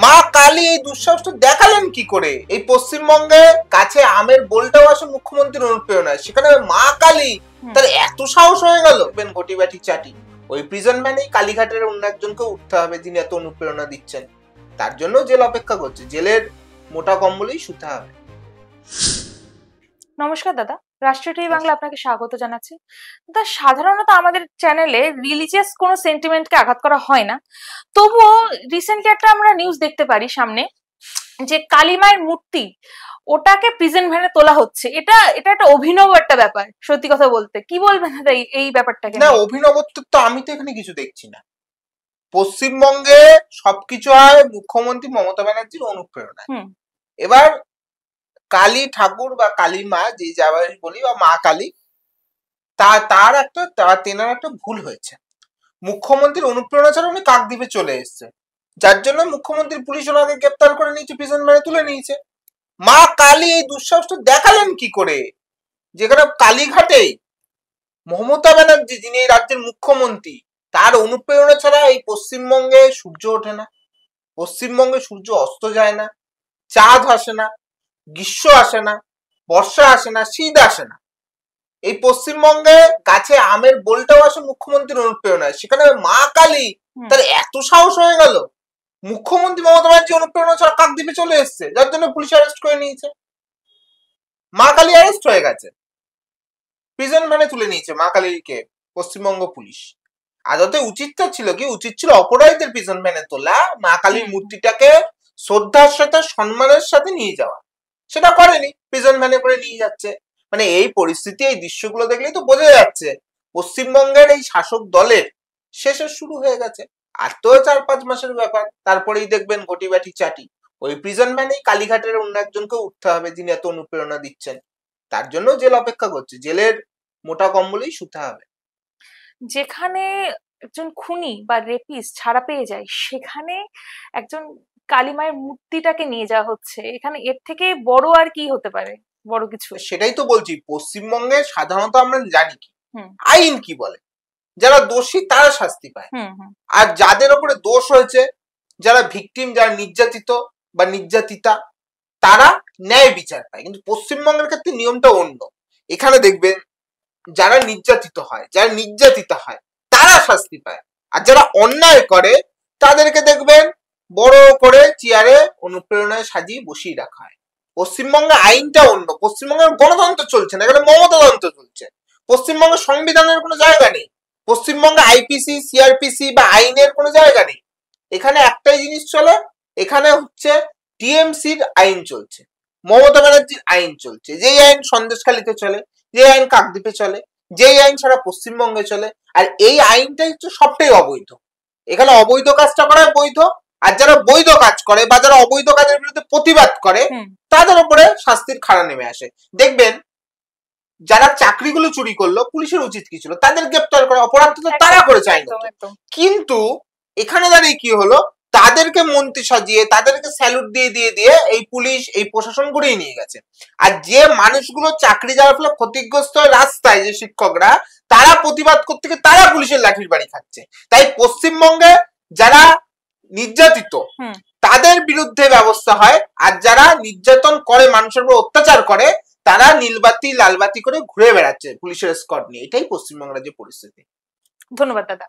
মা কালী এই দুঃসাহসটা দেখালেন কি করে? এই পশ্চিমবঙ্গে কাছে আমের বোলটাও আসে মুখ্যমন্ত্রীর অনুপ্রেরণায়, সেখানে মা কালী তার এত সাহস হয়ে গেল। ঘটি বাটি চাটি ওই প্রিজন ম্যানেই কালীঘাটের অন্য একজনকে উঠতে হবে যিনি এত অনুপ্রেরণা দিচ্ছেন। তার জন্য জেল অপেক্ষা করছে, জেলের মোটা কম্বলেই শুতে হবে। নমস্কার দাদা, রাষ্ট্রীয় টিভি বাংলা আপনাকে স্বাগত জানাচ্ছি। দাদা, সাধারণত আমাদের চ্যানেলে রিলিজিয়াস কোনো সেন্টিমেন্টকে আঘাত করা হয় না, তবুও রিসেন্টলি একটা আমরা নিউজ দেখতে পারি সামনে যে কালী মায়ের মূর্তি ওটাকে প্রিজন ভ্যানে তোলা হচ্ছে। এটা একটা অভিনব একটা ব্যাপার, সত্যি কথা বলতে। কি বলবেন দাদা এই ব্যাপারটাকে? না, অভিনবত্ব তো আমি তো এখানে কিছু দেখছি না। পশ্চিমবঙ্গে সবকিছু হয় মুখ্যমন্ত্রী মমতা ব্যানার্জির অনুপ্রেরণায়। এবার কালী ঠাকুর বা কালী মা যে যাবার বলি বা মা কালী, তেনার একটা ভুল হয়েছে। মুখ্যমন্ত্রীর অনুপ্রেরণা ছাড়া উনি কাকদ্বীপে চলে এসছে, যার জন্য মুখ্যমন্ত্রী পুলিশ ওনাকে গ্রেপ্তার করে নিয়েছে, প্রিজন ভ্যানে তুলে নিয়েছে। মা কালী এই দুঃসাহসটা দেখালেন কি করে? যেখানে কালীঘাটে মমতা ব্যানার্জি যিনি এই রাজ্যের মুখ্যমন্ত্রী, তার অনুপ্রেরণা ছাড়া এই পশ্চিমবঙ্গে সূর্য ওঠে না, পশ্চিমবঙ্গে সূর্য অস্ত যায় না, চাঁদ আসে না, গ্রীষ্ম আসে না, বর্ষা আসে না, শীত আসে না। এই পশ্চিমবঙ্গে গাছে আমের বোলটাও আসে মুখ্যমন্ত্রীর অনুপ্রেরণায়, সেখানে মা কালী তার এত সাহস হয়ে গেল। মুখ্যমন্ত্রী মমতা ব্যানার্জি অনুপ্রেরণা ছাড়া কাকদ্বীপে চলে এসছে, যার জন্য পুলিশ অ্যারেস্ট করে নিয়েছে। মা কালী অ্যারেস্ট হয়ে গেছে, প্রিজন ভ্যানে তুলে নিয়েছে মা কালীকে পশ্চিমবঙ্গ পুলিশ। আদতে উচিতটা ছিল কি? উচিত ছিল অপরাধীদের প্রিজন ভ্যানে তোলা, মা কালীর মূর্তিটাকে শ্রদ্ধার সাথে সম্মানের সাথে নিয়ে যাওয়া। সেটা করেনি, প্রিজন ভ্যানে করে নিয়ে যাচ্ছে। মানে এই পরিস্থিতি, এই দৃশ্যগুলো দেখলেই তো বোঝা যাচ্ছে পশ্চিমবঙ্গের এই শাসক দলের শেষে শুরু হয়ে গেছে। আর তো 4-5 মাসের ব্যাপার, তারপরেই দেখবেন ঘটি বাটি চাটি ওই প্রিজন ভ্যানেই কালীঘাটের অন্য একজনকে উঠতে হবে যিনি এত অনুপ্রেরণা দিচ্ছেন। তার জন্য জেল অপেক্ষা করছে, জেলের মোটা কম্বলেই শুতে হবে। যেখানে একজন খুনি বা রেপিস্ট ছাড়া পেয়ে যায়, সেখানে একজন কালী মায়ের মূর্তিটাকে নিয়ে যাওয়া হচ্ছে। এখানে এর থেকে বড় আর কি হতে পারে? বড় কিছু সেটাই তো বলছি, পশ্চিমবঙ্গে সাধারণত আমরা জানি কি আইন কি বলে, যারা দোষী তারা শাস্তি পায়, আর যাদের উপরে দোষ হয়েছে, যারা ভিকটিম, যারা নির্যাতিত বা নির্যাতিতা, তারা ন্যায় বিচার পায়। কিন্তু পশ্চিমবঙ্গের ক্ষেত্রে নিয়মটা অন্য। এখানে দেখবেন যারা নির্যাতিত হয়, যারা নির্যাতিতা হয়, তারা শাস্তি পায়, আর যারা অন্যায় করে তাদেরকে দেখবেন বড় করে চেয়ারে অনুপ্রেরণায় সাজিয়ে বসিয়ে রাখা হয়। পশ্চিমবঙ্গে আইনটা অন্য, পশ্চিমবঙ্গের গণতন্ত্র চলছে না, এখানে মমতাতন্ত্র চলছে। পশ্চিমবঙ্গের সংবিধানের কোনো জায়গা নেই, পশ্চিমবঙ্গে আইপিসি, সিআরপিসি বা আইনের কোনো জায়গা নেই। এখানে একটাই জিনিস চলে, এখানে হচ্ছে টিএমসির আইন চলছে, মমতা ব্যানার্জির আইন চলছে। যেই আইন সন্দেশখালীতে চলে, যে আইন কাকদ্বীপে চলে, যেই আইন সারা পশ্চিমবঙ্গে চলে, আর এই আইনটাই হচ্ছে সবটাই অবৈধ। এখানে অবৈধ কাজটা করা বৈধ, আর যারা বৈধ কাজ করে বা যারা অবৈধ কাজের বিরুদ্ধে প্রতিবাদ করে তাদের উপরে শাস্তির খাড়া নেমে আসে। দেখবেন যারা চাকরিগুলো চুরি করলো, পুলিশের উচিত কি ছিল? তাদের গ্রেপ্তার করা, অপরাধ তো তারা করে চাই না। কিন্তু এখানে দাঁড়িয়ে কি হলো? তাদেরকে মন্ত্রী সাজিয়ে, তাদেরকে স্যালুট দিয়ে দিয়ে দিয়ে এই পুলিশ, এই প্রশাসন করেই নিয়ে গেছে। আর যে মানুষগুলো চাকরি যাওয়ার ফলে ক্ষতিগ্রস্ত হয় রাস্তায়, যে শিক্ষকরা, তারা প্রতিবাদ করতে গিয়ে তারা পুলিশের লাঠির বাড়ি খাচ্ছে। তাই পশ্চিমবঙ্গে যারা নির্যাতিত তাদের বিরুদ্ধে ব্যবস্থা হয়, আর যারা নির্যাতন করে, মানুষের উপর অত্যাচার করে, তারা নীলবাতি লালবাতি করে ঘুরে বেড়াচ্ছে পুলিশের স্কট নিয়ে। এটাই পশ্চিমবঙ্গের যে পরিস্থিতি। ধন্যবাদ দাদা।